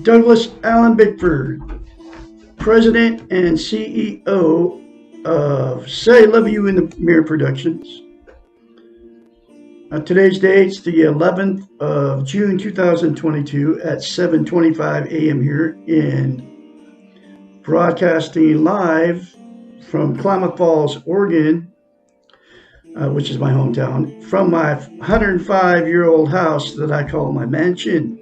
Douglas Allen Bickford, President and CEO of Say Love You in the Mirror Productions. Today's date's the 11th of June 2022 at 7:25 a.m. here in broadcasting live from Klamath Falls, Oregon, which is my hometown, from my 105-year-old house that I call my mansion.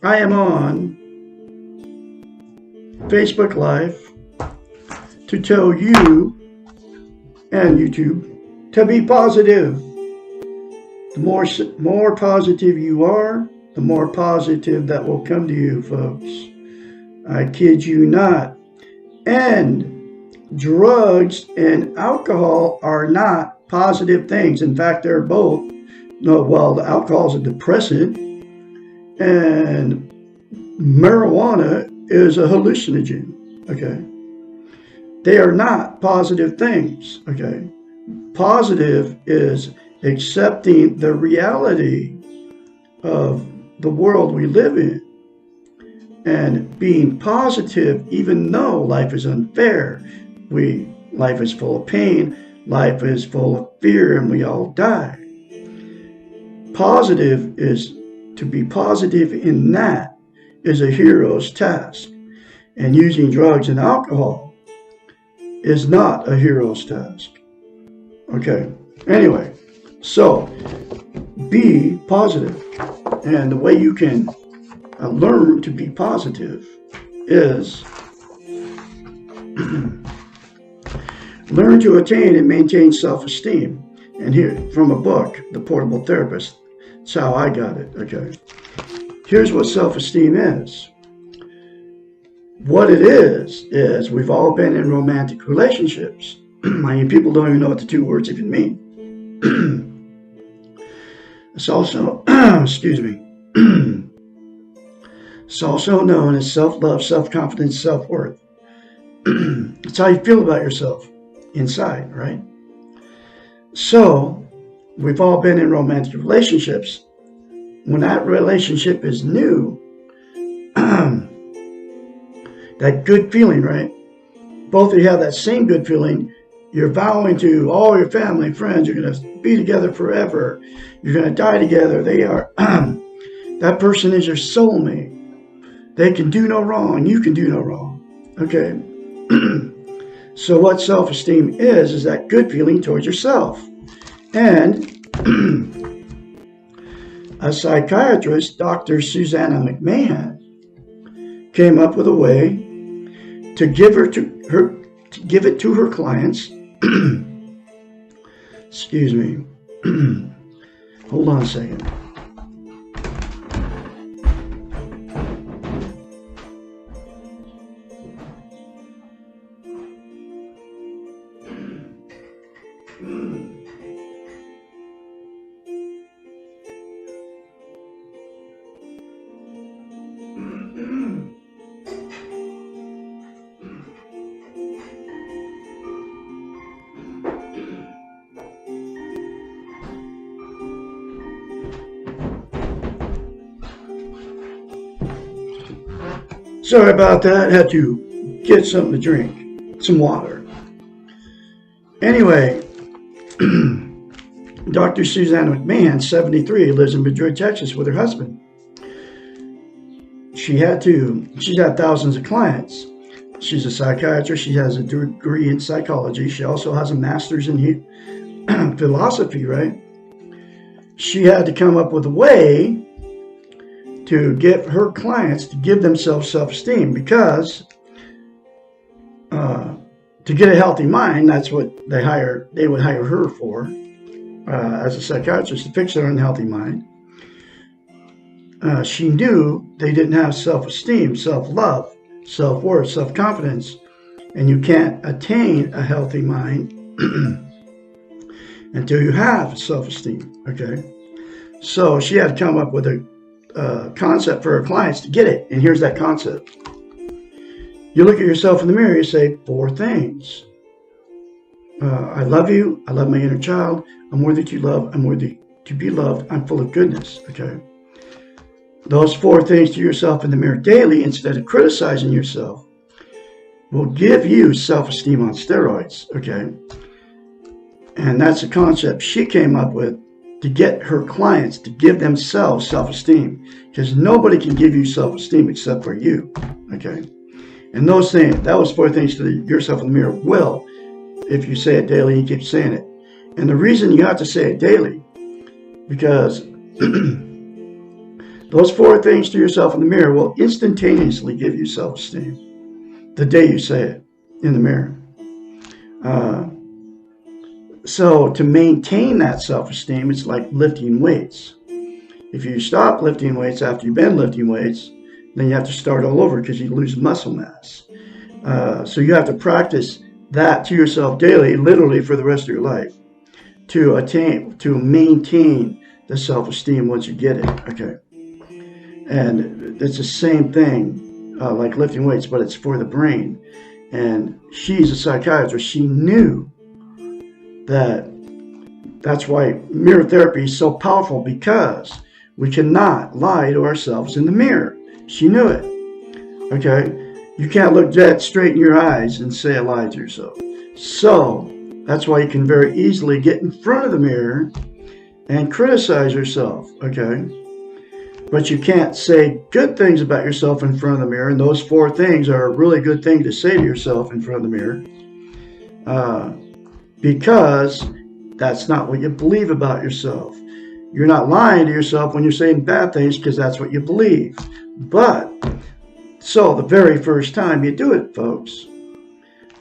I am on Facebook Live to tell you and YouTube to be positive. The more positive you are, the more positive that will come to you, folks. I kid you not. And drugs and alcohol are not positive things. In fact, they're both. No, well, the alcohol is a depressant, and marijuana is a hallucinogen, okay? They are not positive things, okay? Positive is accepting the reality of the world we live in and being positive even though life is unfair. Life is full of pain, life is full of fear, and we all die. Positive is to be positive in that is a hero's task. And using drugs and alcohol is not a hero's task. Okay. Anyway, so be positive. And the way you can learn to be positive is learn to attain and maintain self-esteem. And here, from a book, The Portable Therapist, that's how I got it, okay? Here's what self-esteem is. What it is we've all been in romantic relationships. I mean, people don't even know what the two words even mean. It's also, excuse me, it's also known as self-love, self-confidence, self-worth. It's how you feel about yourself inside, right? So, we've all been in romantic relationships. When that relationship is new, that good feeling, right? Both of you have that same good feeling. You're vowing to all your family and friends, you're going to be together forever. You're going to die together. They are, that person is your soulmate. They can do no wrong. You can do no wrong. Okay? So what self-esteem is that good feeling towards yourself. And a psychiatrist, Dr. Susanna McMahon, came up with a way to give it to her clients. Excuse me. Hold on a second. Sorry about that. Had to get something to drink, some water. Anyway, Dr. Susanna McMahon, 73, lives in Madrid, Texas with her husband. She's had thousands of clients. She's a psychiatrist. She has a degree in psychology. She also has a master's in philosophy, right? She had to come up with a way to get her clients to give themselves self-esteem, because to get a healthy mind, that's what they would hire her for, as a psychiatrist, to fix their unhealthy mind. She knew they didn't have self-esteem, self-love, self-worth, self-confidence, and you can't attain a healthy mind until you have self-esteem, okay? So she had to come up with a concept for her clients to get it, and here's that concept. You look at yourself in the mirror, you say 4 things. I love you, I love my inner child, I'm worthy to love, I'm worthy to be loved, I'm full of goodness, okay? Those 4 things to yourself in the mirror daily, instead of criticizing yourself, will give you self-esteem on steroids, okay? And that's a concept she came up with to get her clients to give themselves self-esteem, because nobody can give you self-esteem except for you, okay? And those 4 things to yourself in the mirror will, if you say it daily, you keep saying it. And the reason you have to say it daily, because those 4 things to yourself in the mirror will instantaneously give you self-esteem the day you say it in the mirror. So to maintain that self-esteem, it's like lifting weights. If you stop lifting weights after you've been lifting weights, then you have to start all over because you lose muscle mass. So you have to practice that to yourself daily, literally for the rest of your life, to maintain the self-esteem once you get it, okay? And it's the same thing like lifting weights, but it's for the brain. And she's a psychiatrist. She knew that's why mirror therapy is so powerful, because we cannot lie to ourselves in the mirror. She knew it, okay? You can't look dead straight in your eyes and say a lie to yourself. So that's why you can very easily get in front of the mirror and criticize yourself, okay? But you can't say good things about yourself in front of the mirror, and those 4 things are a really good thing to say to yourself in front of the mirror, because that's not what you believe about yourself. You're not lying to yourself when you're saying bad things, because that's what you believe. But, so the very first time you do it, folks,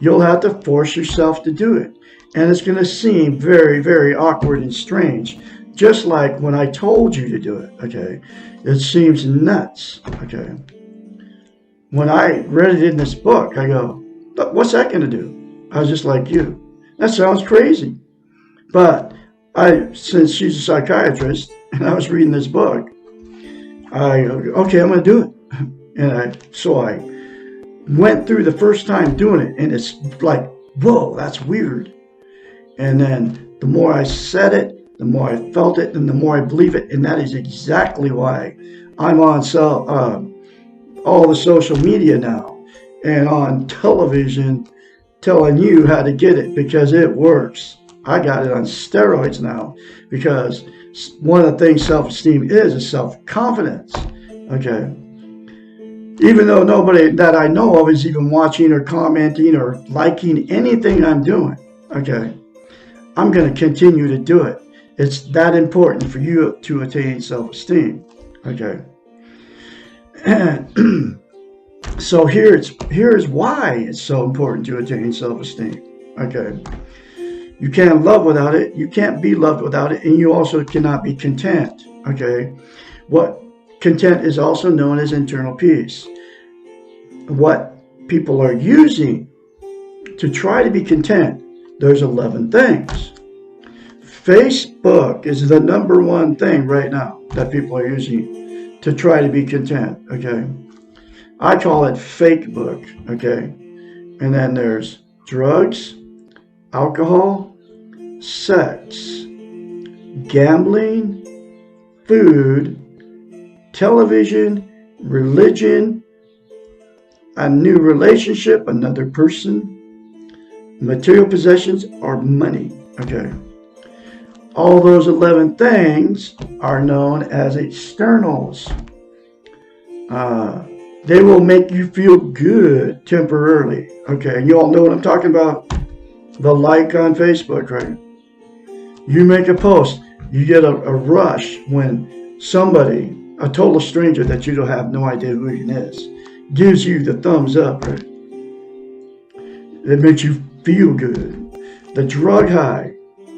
you'll have to force yourself to do it. And it's going to seem very, very awkward and strange, just like when I told you to do it, okay? It seems nuts, okay? When I read it in this book, I go, what's that going to do? I was just like you. That sounds crazy. But since she's a psychiatrist and I was reading this book, okay, I'm going to do it. And so I went through the first time doing it, and it's like, whoa, that's weird. And then the more I said it, the more I felt it, and the more I believe it. And that is exactly why I'm on all the social media now and on television telling you how to get it, because it works. I got it on steroids now, because one of the things self-esteem is self-confidence, okay? Even though nobody that I know of is even watching or commenting or liking anything I'm doing, okay? I'm going to continue to do it. It's that important for you to attain self-esteem, okay? And so here's why it's so important to attain self-esteem, okay? You can't love without it, you can't be loved without it, and you also cannot be content, okay? What content is also known as internal peace. What people are using to try to be content, there's 11 things. Facebook is the #1 thing right now that people are using to try to be content, okay? I call it fake book, okay? And then there's drugs, alcohol, sex, gambling, food, television, religion, a new relationship, another person, material possessions, or money, okay? All those 11 things are known as externals. They will make you feel good temporarily. Okay, you all know what I'm talking about. The like on Facebook, right? You make a post, you get a rush when somebody, a total stranger that you don't have no idea who he is, gives you the thumbs up, right? It makes you feel good. The drug high,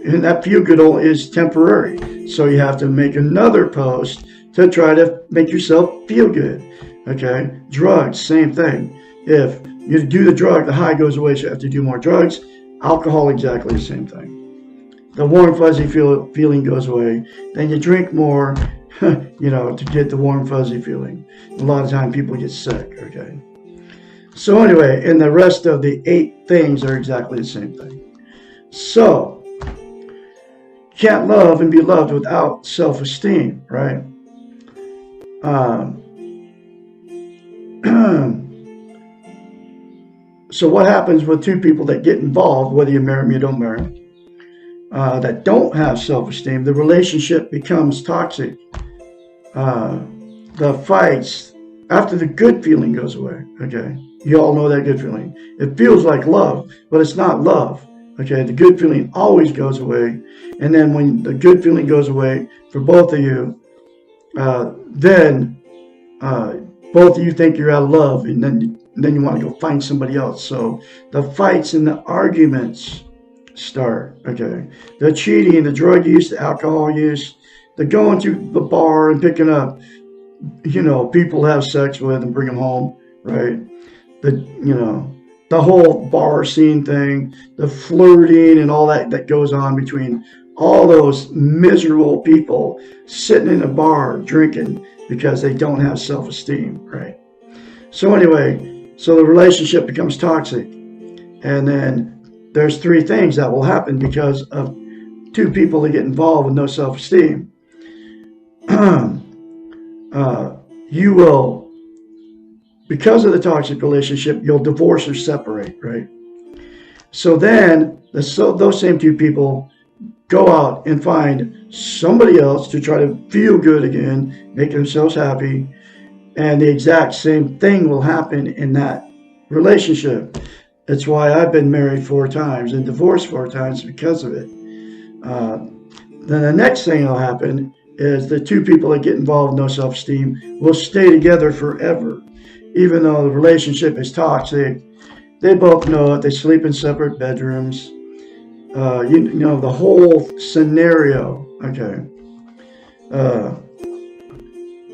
and that feel good is temporary. So you have to make another post to try to make yourself feel good. Okay, drugs, same thing. If you do the drug, the high goes away, so you have to do more drugs. Alcohol, exactly the same thing. The warm, fuzzy feeling goes away. Then you drink more, to get the warm, fuzzy feeling. A lot of time people get sick, okay? So anyway, and the rest of the 8 things are exactly the same thing. So, can't love and be loved without self-esteem, right? So what happens with 2 people that get involved, whether you marry them or you don't marry them, that don't have self-esteem, the relationship becomes toxic. The fights, after the good feeling goes away, okay? You all know that good feeling. It feels like love, but it's not love, okay? The good feeling always goes away. And then when the good feeling goes away for both of you, then both of you think you're out of love, and then you want to go find somebody else. So the fights and the arguments start, okay? The cheating, the drug use, the alcohol use, the going to the bar and picking up, people to have sex with and bring them home, right? The whole bar scene thing, the flirting and all that goes on between all those miserable people sitting in a bar drinking because they don't have self-esteem, right? So anyway, so the relationship becomes toxic. And then there's 3 things that will happen because of 2 people that get involved with no self-esteem. You will, because of the toxic relationship, you'll divorce or separate, right? So then those same 2 people go out and find somebody else to try to feel good again, make themselves happy, and the exact same thing will happen in that relationship. That's why I've been married 4 times and divorced 4 times because of it. Then the next thing that'll happen is the 2 people that get involved with no self-esteem will stay together forever. Even though the relationship is toxic, they both know it. They sleep in separate bedrooms. The whole scenario, okay.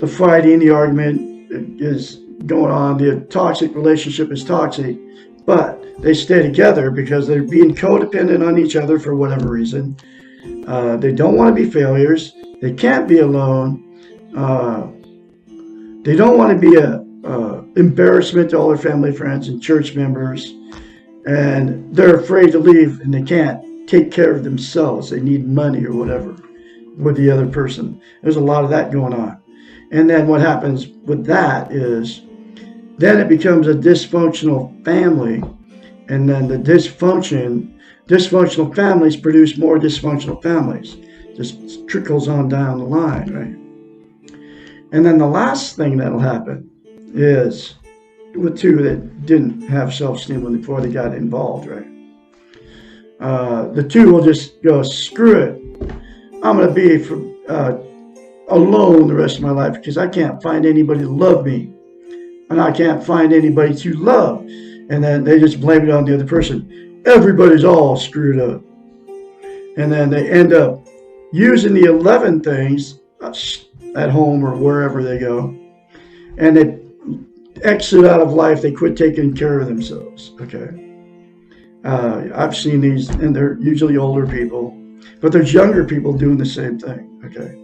The fighting, the argument is going on. The toxic relationship is toxic, but they stay together because they're being codependent on each other for whatever reason. They don't want to be failures. They can't be alone. They don't want to be an embarrassment to all their family, friends, and church members. And they're afraid to leave, and they can't take care of themselves. They need money or whatever with the other person. There's a lot of that going on. And then what happens with that is then it becomes a dysfunctional family. And then the dysfunctional families produce more dysfunctional families. Just trickles on down the line, right? And then the last thing that'll happen is with 2 that didn't have self-esteem before they got involved, right? The 2 will just go, screw it. I'm going to be alone the rest of my life because I can't find anybody to love me. And I can't find anybody to love. And then they just blame it on the other person. Everybody's all screwed up. And then they end up using the 11 things at home or wherever they go. And they exit out of life. They quit taking care of themselves, okay? I've seen these, and they're usually older people, but there's younger people doing the same thing, okay?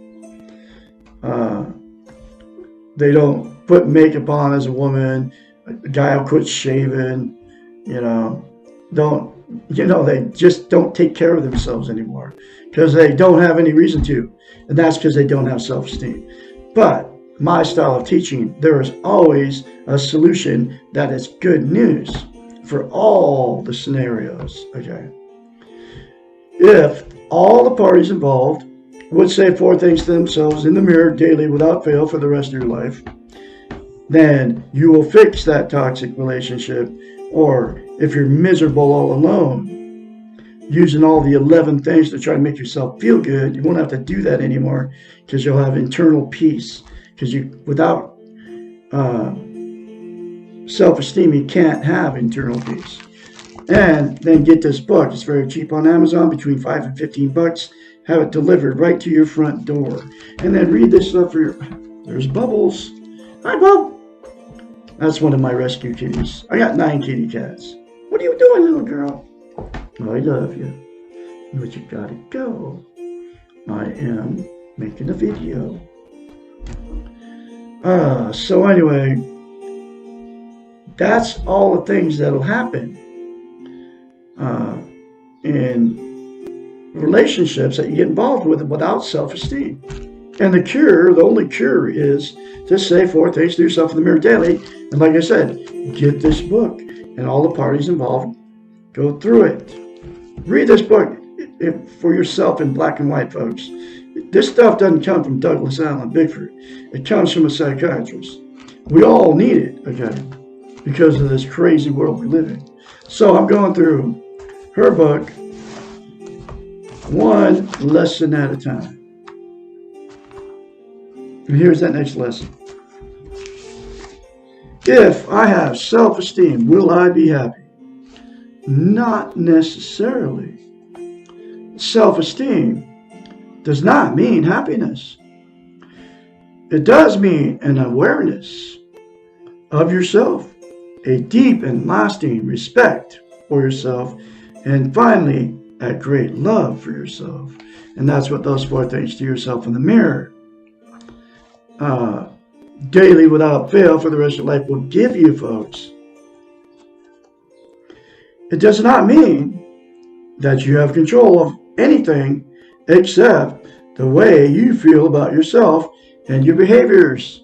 They don't put makeup on as a woman. A guy will quit shaving, they just don't take care of themselves anymore because they don't have any reason to, and that's because they don't have self-esteem. But my style of teaching, there is always a solution that is good news for all the scenarios, okay? If all the parties involved would say 4 things to themselves in the mirror daily without fail for the rest of your life, then you will fix that toxic relationship. Or if you're miserable all alone, using all the 11 things to try to make yourself feel good, you won't have to do that anymore, because you'll have internal peace. Because without self-esteem, you can't have internal peace. And then get this book. It's very cheap on Amazon, between $5 and $15. Have it delivered right to your front door. And then read this stuff for your... There's Bubbles. Hi, Bub. That's one of my rescue kitties. I got 9 kitty cats. What are you doing, little girl? I love you. But you gotta go. I am making a video. So anyway, that's all the things that'll happen in relationships that you get involved with without self-esteem. And the only cure is to say 4 things to yourself in the mirror daily. And like I said, get this book and all the parties involved. Go through it. Read this book for yourself in black and white, folks. This stuff doesn't come from Douglas Allen Bickford. It comes from a psychiatrist. We all need it, okay, because of this crazy world we live in. So I'm going through her book, one lesson at a time. And here's that next lesson. If I have self-esteem, will I be happy? Not necessarily. Self-esteem does not mean happiness. It does mean an awareness of yourself, a deep and lasting respect for yourself, and finally, a great love for yourself. And that's what those 4 things to yourself in the mirror daily without fail for the rest of your life will give you, folks. It does not mean that you have control of anything except the way you feel about yourself and your behaviors.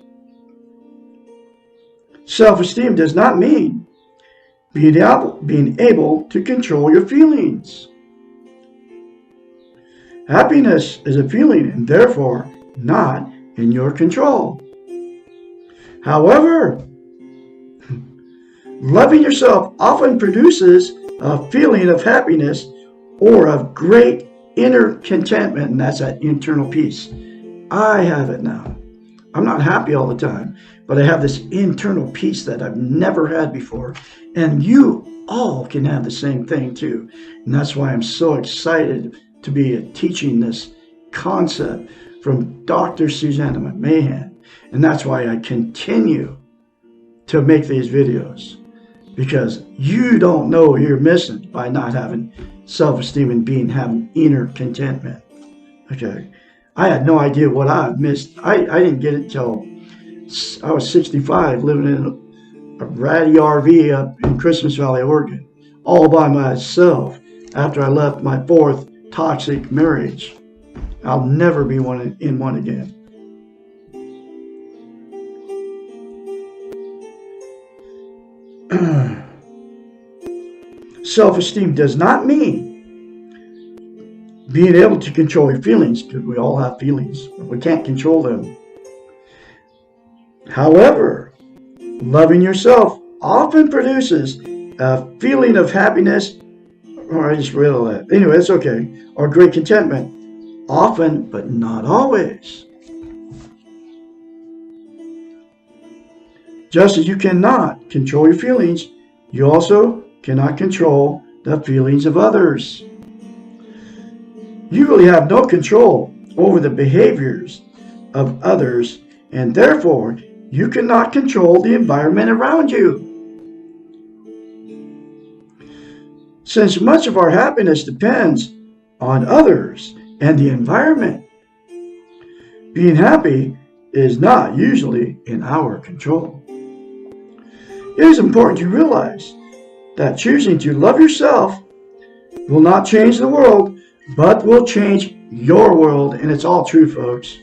Self-esteem does not mean being able to control your feelings. Happiness is a feeling and therefore not in your control. However, loving yourself often produces a feeling of happiness or of great inner contentment, and that's that internal peace. I have it now. I'm not happy all the time, but I have this internal peace that I've never had before. And you all can have the same thing too. And that's why I'm so excited to be teaching this concept from Dr. Susanna McMahon. And that's why I continue to make these videos. Because you don't know what you're missing by not having self-esteem and having inner contentment. Okay. I had no idea what I missed. I didn't get it till I was 65, living in a ratty RV up in Christmas Valley, Oregon, all by myself after I left my 4th toxic marriage. I'll never be in one again. Self-esteem does not mean being able to control your feelings, because we all have feelings, but we can't control them. However, loving yourself often produces a feeling of happiness, or I just read all that. Anyway, it's okay. Or great contentment. Often, but not always. Just as you cannot control your feelings, you also cannot control the feelings of others. You really have no control over the behaviors of others, and therefore you cannot control the environment around you. Since much of our happiness depends on others and the environment, being happy is not usually in our control. It is important to realize that choosing to love yourself will not change the world, but will change your world. And it's all true, folks.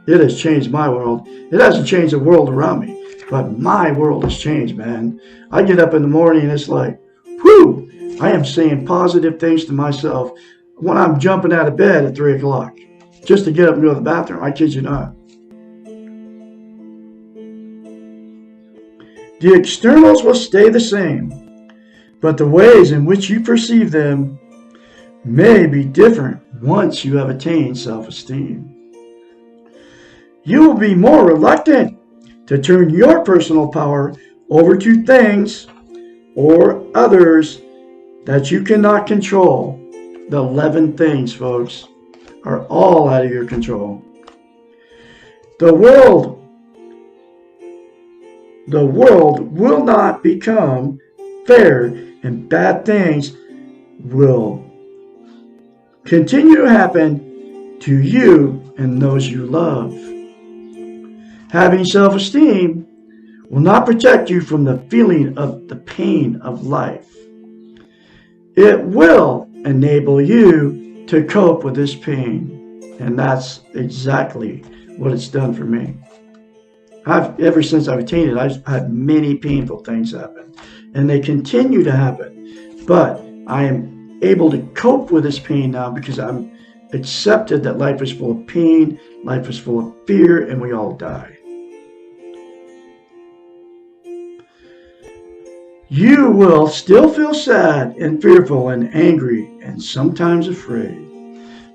It has changed my world. It hasn't changed the world around me, but my world has changed, man. I get up in the morning and it's like, whew, I am saying positive things to myself when I'm jumping out of bed at 3 o'clock just to get up and go to the bathroom. I kid you not. The externals will stay the same, but the ways in which you perceive them may be different once you have attained self-esteem. You will be more reluctant to turn your personal power over to things or others that you cannot control. The 11 things, folks, are all out of your control. The world will not become fair, and bad things will continue to happen to you and those you love. Having self-esteem will not protect you from the feeling of the pain of life. It will enable you to cope with this pain, and that's exactly what it's done for me. Ever since I've attained it, I've had many painful things happen, and they continue to happen. But I am able to cope with this pain now because I'm accepted that life is full of pain, life is full of fear, and we all die. You will still feel sad and fearful and angry and sometimes afraid.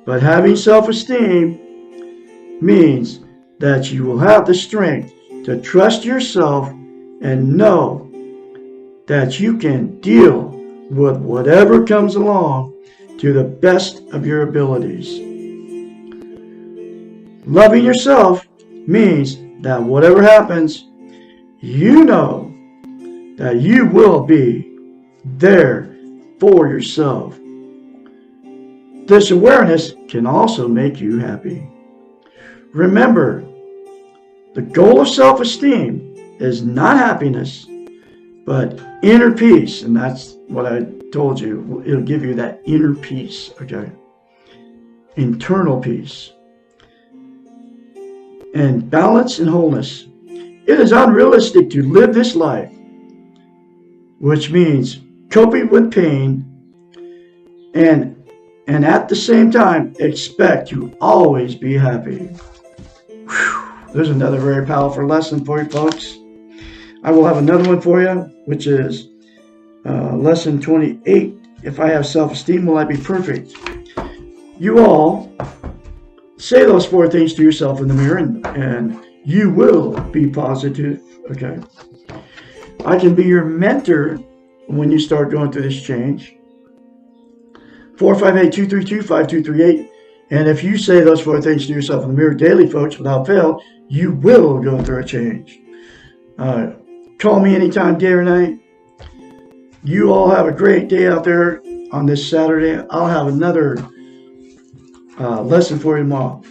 But having self-esteem means that you will have the strength to trust yourself and know that you can deal with whatever comes along to the best of your abilities. Loving yourself means that whatever happens, you know that you will be there for yourself. This awareness can also make you happy. Remember, the goal of self-esteem is not happiness, but inner peace. And that's what I told you. It'll give you that inner peace, okay? Internal peace. And balance and wholeness. It is unrealistic to live this life, which means coping with pain and at the same time expect to always be happy. Whew. There's another very powerful lesson for you, folks. I will have another one for you, which is lesson 28. If I have self-esteem, will I be perfect? You all say those 4 things to yourself in the mirror, and you will be positive. Okay. I can be your mentor when you start going through this change. 458-232-5238. And if you say those 4 things to yourself in the mirror daily, folks, without fail, you will go through a change. Call me anytime, day or night. You all have a great day out there on this Saturday. I'll have another lesson for you tomorrow.